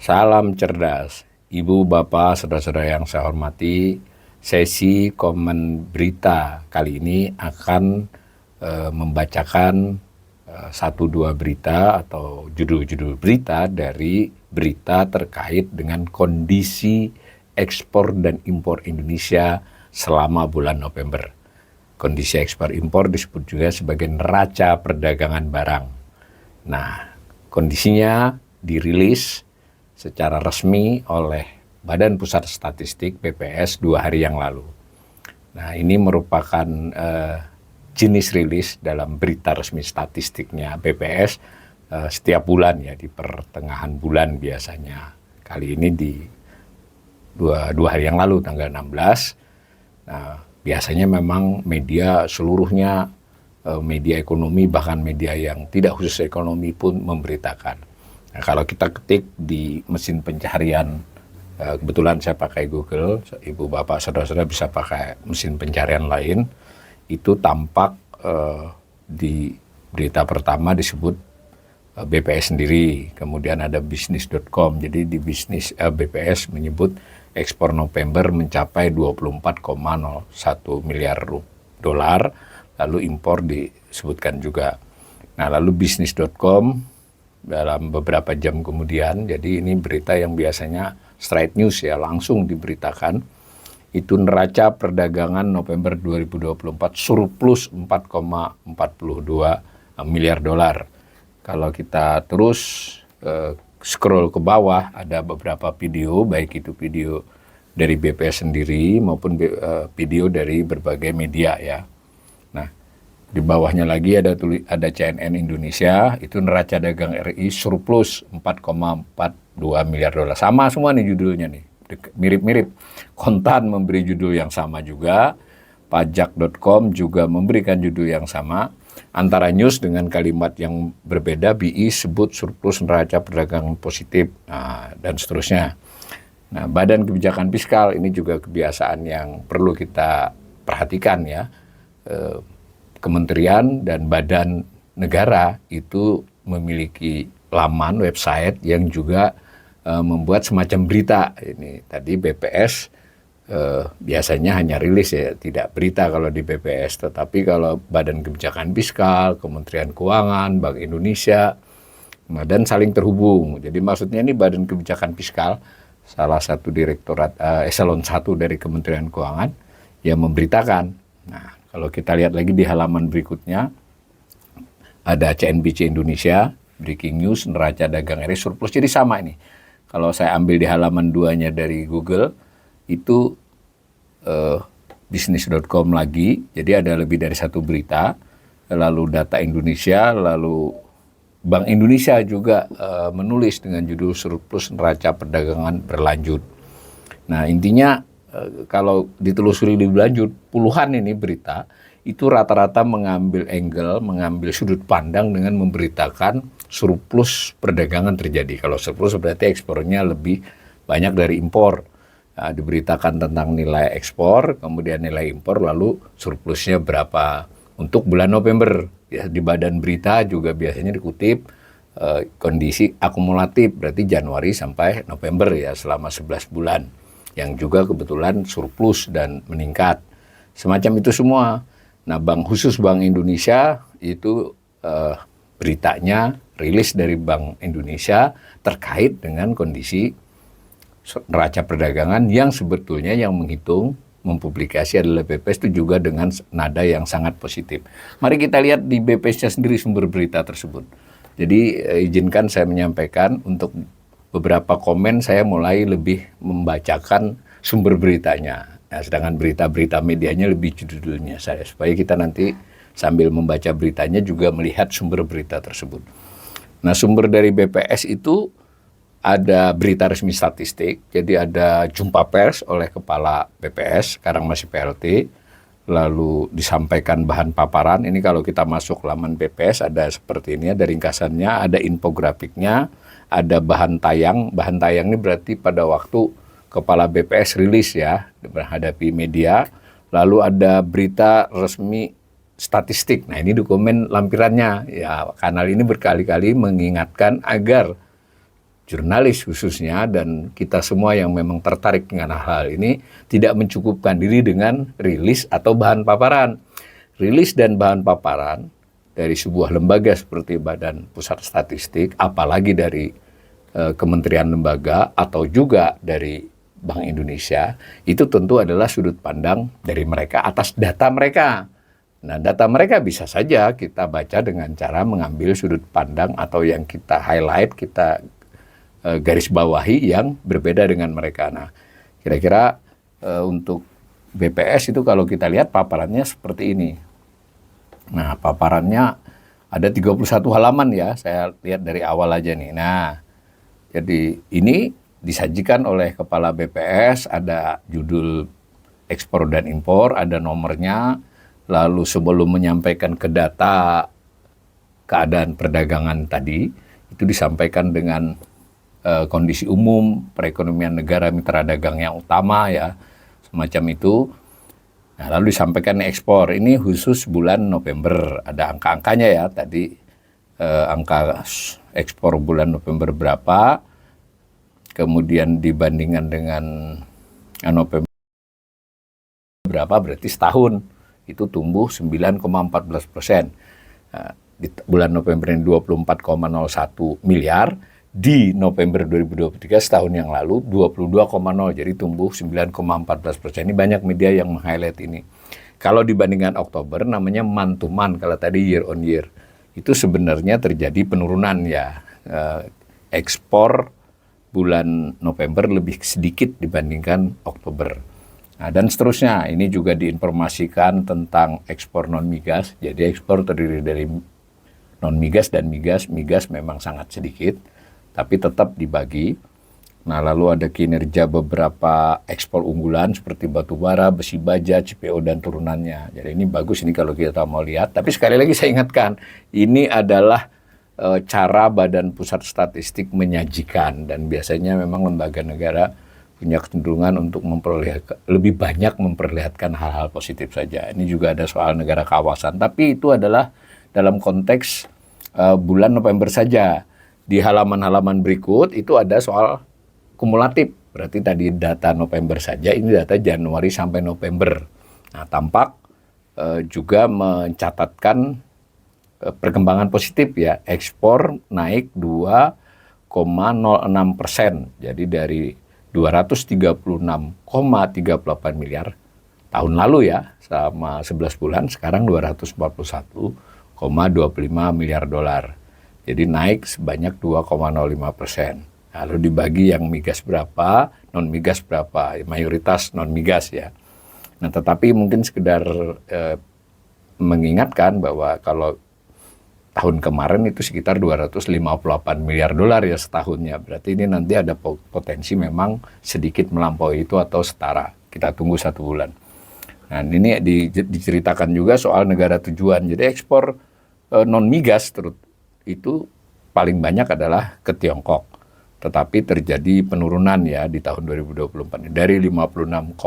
Salam cerdas, Ibu, Bapak, Saudara-saudara yang saya hormati. Sesi komen berita kali ini akan membacakan 1-2 berita atau judul-judul berita dari berita terkait dengan kondisi ekspor dan impor Indonesia selama bulan November. Kondisi ekspor impor disebut juga sebagai neraca perdagangan barang. Nah, kondisinya dirilis secara resmi oleh Badan Pusat Statistik BPS 2 hari yang lalu. Nah, ini merupakan jenis rilis dalam berita resmi statistiknya BPS setiap bulan ya, di pertengahan bulan biasanya. Kali ini di dua hari yang lalu, tanggal 16. Nah, biasanya memang media seluruhnya, media ekonomi, bahkan media yang tidak khusus ekonomi pun memberitakan. Nah, kalau kita ketik di mesin pencarian, kebetulan saya pakai Google, Ibu, Bapak, Saudara-saudara bisa pakai mesin pencarian lain, itu tampak di berita pertama disebut BPS sendiri, kemudian ada bisnis.com. Jadi di BPS menyebut ekspor November mencapai 24,01 miliar dolar, lalu impor disebutkan juga. Nah, lalu bisnis.com dalam beberapa jam kemudian, jadi ini berita yang biasanya straight news ya, langsung diberitakan, itu neraca perdagangan November 2024 surplus 4,42 miliar dolar. Kalau kita terus scroll ke bawah, ada beberapa video, baik itu video dari BPS sendiri maupun video dari berbagai media ya. Nah, di bawahnya lagi ada CNN Indonesia, itu neraca dagang RI surplus 4,42 miliar dolar. Sama semua nih judulnya nih, mirip-mirip. Kontan memberi judul yang sama juga, pajak.com juga memberikan judul yang sama. Antara news dengan kalimat yang berbeda, BI sebut surplus neraca perdagangan positif, dan seterusnya. Nah, Badan Kebijakan Fiskal ini juga kebiasaan yang perlu kita perhatikan ya. Kementerian dan badan negara itu memiliki laman website yang juga membuat semacam berita. Ini tadi BPS biasanya hanya rilis ya, tidak berita kalau di BPS. Tetapi kalau Badan Kebijakan Fiskal, Kementerian Keuangan, Bank Indonesia, dan saling terhubung. Jadi maksudnya ini Badan Kebijakan Fiskal, salah satu direktorat eselon 1 dari Kementerian Keuangan yang memberitakan. Nah, kalau kita lihat lagi di halaman berikutnya, ada CNBC Indonesia, breaking news, neraca dagang RI surplus. Jadi sama ini. Kalau saya ambil di halaman 2-nya dari Google, itu bisnis.com lagi, jadi ada lebih dari satu berita, lalu Data Indonesia, lalu Bank Indonesia juga menulis dengan judul surplus neraca perdagangan berlanjut. Nah, intinya kalau ditelusuri lebih lanjut, puluhan ini berita, itu rata-rata mengambil angle, mengambil sudut pandang dengan memberitakan surplus perdagangan terjadi. Kalau surplus berarti ekspornya lebih banyak dari impor. Nah, diberitakan tentang nilai ekspor, kemudian nilai impor, lalu surplusnya berapa untuk bulan November. Ya, di badan berita juga biasanya dikutip kondisi akumulatif, berarti Januari sampai November ya, selama 11 bulan. Yang juga kebetulan surplus dan meningkat. Semacam itu semua. Nah, Bank Indonesia itu beritanya rilis dari Bank Indonesia terkait dengan kondisi neraca perdagangan yang sebetulnya yang menghitung, mempublikasi adalah BPS itu juga dengan nada yang sangat positif. Mari kita lihat di BPS-nya sendiri sumber berita tersebut. Jadi izinkan saya menyampaikan untuk beberapa komen saya mulai lebih membacakan sumber beritanya. Nah, sedangkan berita-berita medianya lebih judulnya saya, supaya kita nanti sambil membaca beritanya juga melihat sumber berita tersebut. Nah, sumber dari BPS itu ada berita resmi statistik, jadi ada jumpa pers oleh Kepala BPS, sekarang masih PLT, lalu disampaikan bahan paparan. Ini kalau kita masuk laman BPS ada seperti ini, ada ringkasannya, ada infografiknya, ada bahan tayang. Bahan tayang ini berarti pada waktu Kepala BPS rilis ya, menghadapi media. Lalu ada berita resmi Statistik. Nah, ini dokumen lampirannya. Ya, kanal ini berkali-kali mengingatkan agar jurnalis khususnya dan kita semua yang memang tertarik dengan hal ini tidak mencukupkan diri dengan rilis atau bahan paparan. Rilis dan bahan paparan dari sebuah lembaga seperti Badan Pusat Statistik, apalagi dari kementerian lembaga atau juga dari Bank Indonesia, itu tentu adalah sudut pandang dari mereka atas data mereka. Nah, data mereka bisa saja kita baca dengan cara mengambil sudut pandang atau yang kita highlight, kita garis bawahi yang berbeda dengan mereka. Nah, kira-kira untuk BPS itu kalau kita lihat paparannya seperti ini. Nah, paparannya ada 31 halaman ya, saya lihat dari awal aja nih. Nah, jadi ini disajikan oleh Kepala BPS, ada judul ekspor dan impor, ada nomornya, lalu sebelum menyampaikan ke data keadaan perdagangan tadi, itu disampaikan dengan kondisi umum, perekonomian negara mitra dagang yang utama ya, semacam itu. Nah, lalu disampaikan ekspor, ini khusus bulan November, ada angka-angkanya ya, tadi angka ekspor bulan November berapa, kemudian dibandingkan dengan November berapa, berarti setahun, itu tumbuh 9,14%. Nah, di bulan November ini 24,01 miliar, di November 2023 setahun yang lalu 22,0, jadi tumbuh 9,14%. Ini banyak media yang meng-highlight ini. Kalau dibandingkan Oktober namanya month to month, kalau tadi year on year. Itu sebenarnya terjadi penurunan ya. Ekspor bulan November lebih sedikit dibandingkan Oktober. Nah, dan seterusnya, ini juga diinformasikan tentang ekspor non-migas. Jadi ekspor terdiri dari non-migas dan migas. Migas memang sangat sedikit, tapi tetap dibagi. Nah, lalu ada kinerja beberapa ekspor unggulan seperti batu bara, besi baja, CPO, dan turunannya. Jadi ini bagus ini kalau kita mau lihat. Tapi sekali lagi saya ingatkan, ini adalah cara Badan Pusat Statistik menyajikan. Dan biasanya memang lembaga negara punya kecenderungan untuk lebih banyak memperlihatkan hal-hal positif saja. Ini juga ada soal negara kawasan. Tapi itu adalah dalam konteks bulan November saja. Di halaman-halaman berikut itu ada soal kumulatif. Berarti tadi data November saja, ini data Januari sampai November. Nah, tampak juga mencatatkan perkembangan positif ya. Ekspor naik 2,06%. Jadi dari 236,38 miliar tahun lalu ya, selama 11 bulan, sekarang 241,25 miliar dolar. Jadi naik sebanyak 2,05%. Lalu dibagi yang migas berapa, non-migas berapa, mayoritas non-migas ya. Nah, tetapi mungkin sekedar mengingatkan bahwa kalau tahun kemarin itu sekitar 258 miliar dolar ya setahunnya. Berarti ini nanti ada potensi memang sedikit melampaui itu atau setara. Kita tunggu 1 bulan. Nah, ini diceritakan juga soal negara tujuan. Jadi ekspor non-migas itu paling banyak adalah ke Tiongkok. Tetapi terjadi penurunan ya di tahun 2024 dari 56,56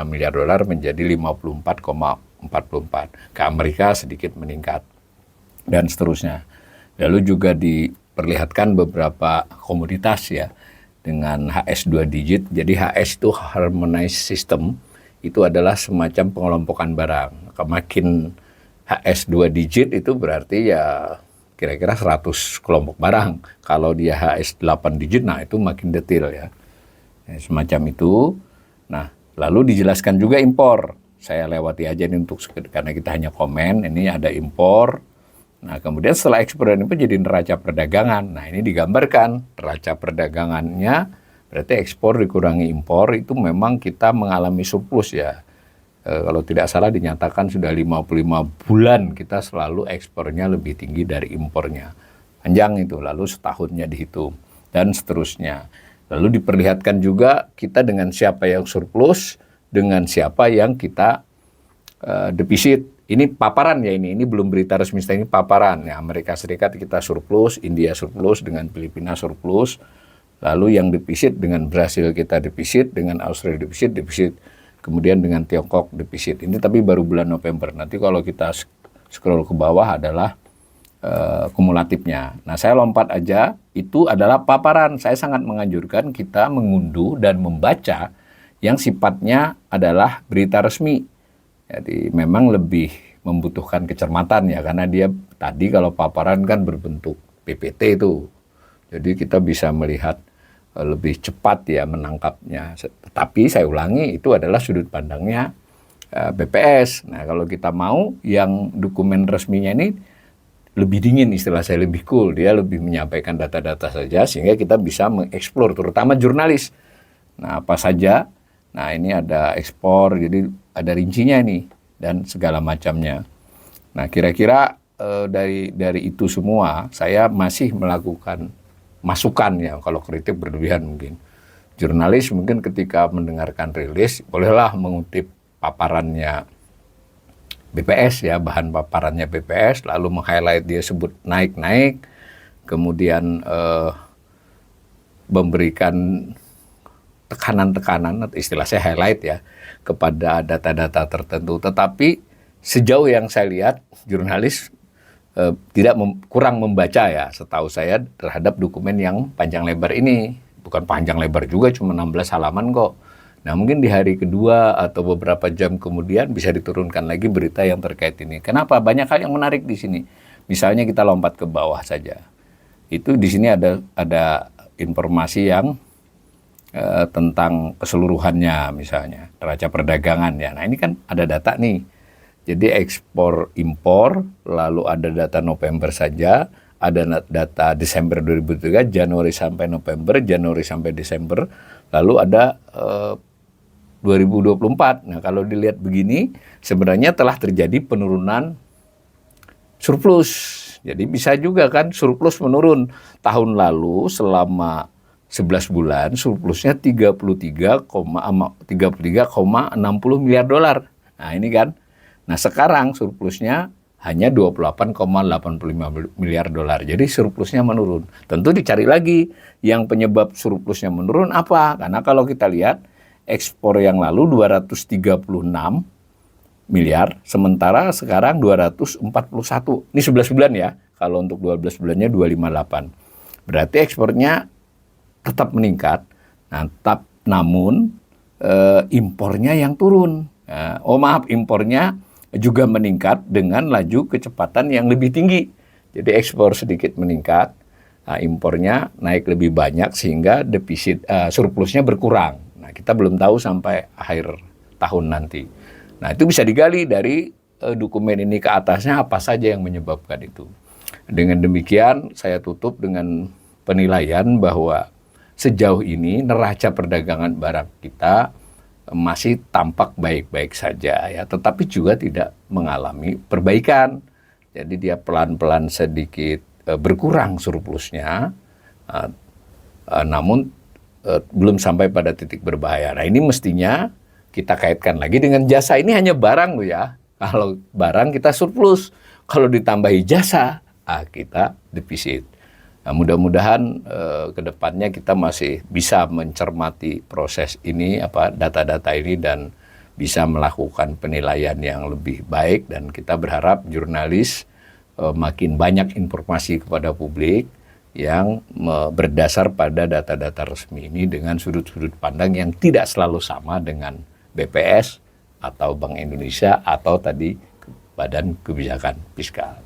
miliar dolar menjadi 54,44. Ke Amerika sedikit meningkat dan seterusnya. Lalu juga diperlihatkan beberapa komoditas ya dengan HS 2 digit. Jadi HS itu harmonized system, itu adalah semacam pengelompokan barang. Makin HS 2 digit itu berarti ya kira-kira 100 kelompok barang. Kalau dia HS 8 digit, nah itu makin detail ya. Semacam itu. Nah, lalu dijelaskan juga impor. Saya lewati aja nih karena kita hanya komen, ini ada impor. Nah, kemudian setelah ekspor dan impor jadi neraca perdagangan. Nah, ini digambarkan neraca perdagangannya, berarti ekspor dikurangi impor, itu memang kita mengalami surplus ya. Kalau tidak salah dinyatakan sudah 55 bulan kita selalu ekspornya lebih tinggi dari impornya. Panjang itu, lalu setahunnya dihitung, dan seterusnya. Lalu diperlihatkan juga kita dengan siapa yang surplus, dengan siapa yang kita defisit. Ini paparan ya ini belum berita resmi, ini paparan. Ya, Amerika Serikat kita surplus, India surplus, dengan Filipina surplus. Lalu yang defisit dengan Brasil kita defisit, dengan Australia defisit. kemudian dengan Tiongkok defisit. Ini tapi baru bulan November. Nanti kalau kita scroll ke bawah adalah kumulatifnya. Nah, saya lompat aja, itu adalah paparan. Saya sangat menganjurkan kita mengunduh dan membaca yang sifatnya adalah berita resmi. Jadi memang lebih membutuhkan kecermatan ya, karena dia tadi kalau paparan kan berbentuk PPT itu. Jadi kita bisa melihat lebih cepat ya menangkapnya. Tetapi saya ulangi, itu adalah sudut pandangnya BPS. Nah, kalau kita mau yang dokumen resminya ini lebih dingin, istilah saya lebih cool, dia lebih menyampaikan data-data saja sehingga kita bisa mengeksplor, terutama jurnalis. Nah, apa saja? Nah, ini ada ekspor, jadi ada rincinya nih dan segala macamnya. Nah, kira-kira dari itu semua saya masih melakukan masukan ya, kalau kritik berlebihan mungkin. Jurnalis mungkin ketika mendengarkan rilis bolehlah mengutip paparannya BPS ya, bahan paparannya BPS, lalu meng-highlight dia sebut naik-naik, kemudian memberikan tekanan-tekanan, istilah saya highlight ya, kepada data-data tertentu. Tetapi sejauh yang saya lihat, jurnalis kurang membaca ya, setahu saya terhadap dokumen yang panjang lebar ini. Bukan panjang lebar juga, cuma 16 halaman kok. Nah, mungkin di hari kedua atau beberapa jam kemudian bisa diturunkan lagi berita yang terkait ini. Kenapa? Banyak hal yang menarik di sini. Misalnya kita lompat ke bawah saja. Itu di sini ada informasi yang tentang keseluruhannya, misalnya neraca perdagangan ya. Nah, ini kan ada data nih. Jadi ekspor impor, lalu ada data November saja, ada data Desember 2003, Januari sampai November, Januari sampai Desember, lalu ada 2024. Nah, kalau dilihat begini, sebenarnya telah terjadi penurunan surplus. Jadi bisa juga kan surplus menurun. Tahun lalu selama 11 bulan surplusnya 33,60 miliar dolar. Nah, ini kan. Nah, sekarang surplusnya hanya 28,85 miliar dolar. Jadi surplusnya menurun. Tentu dicari lagi yang penyebab surplusnya menurun apa? Karena kalau kita lihat ekspor yang lalu 236 miliar, sementara sekarang 241. Ini 11 bulan ya, kalau untuk 12 bulannya 258. Berarti ekspornya tetap meningkat, namun impornya yang turun. Impornya juga meningkat dengan laju kecepatan yang lebih tinggi. Jadi ekspor sedikit meningkat, impornya naik lebih banyak sehingga defisit surplusnya berkurang. Nah, kita belum tahu sampai akhir tahun nanti. Nah, itu bisa digali dari dokumen ini ke atasnya apa saja yang menyebabkan itu. Dengan demikian, saya tutup dengan penilaian bahwa sejauh ini neraca perdagangan barang kita masih tampak baik-baik saja ya, tetapi juga tidak mengalami perbaikan. Jadi dia pelan-pelan sedikit berkurang surplusnya, namun belum sampai pada titik berbahaya. Nah, ini mestinya kita kaitkan lagi dengan jasa. Ini hanya barang loh ya. Kalau barang kita surplus, kalau ditambahi jasa, kita defisit. Nah, mudah-mudahan ke depannya kita masih bisa mencermati proses ini, data-data ini, dan bisa melakukan penilaian yang lebih baik. Dan kita berharap jurnalis makin banyak informasi kepada publik yang berdasar pada data-data resmi ini dengan sudut-sudut pandang yang tidak selalu sama dengan BPS atau Bank Indonesia atau tadi Badan Kebijakan Fiskal.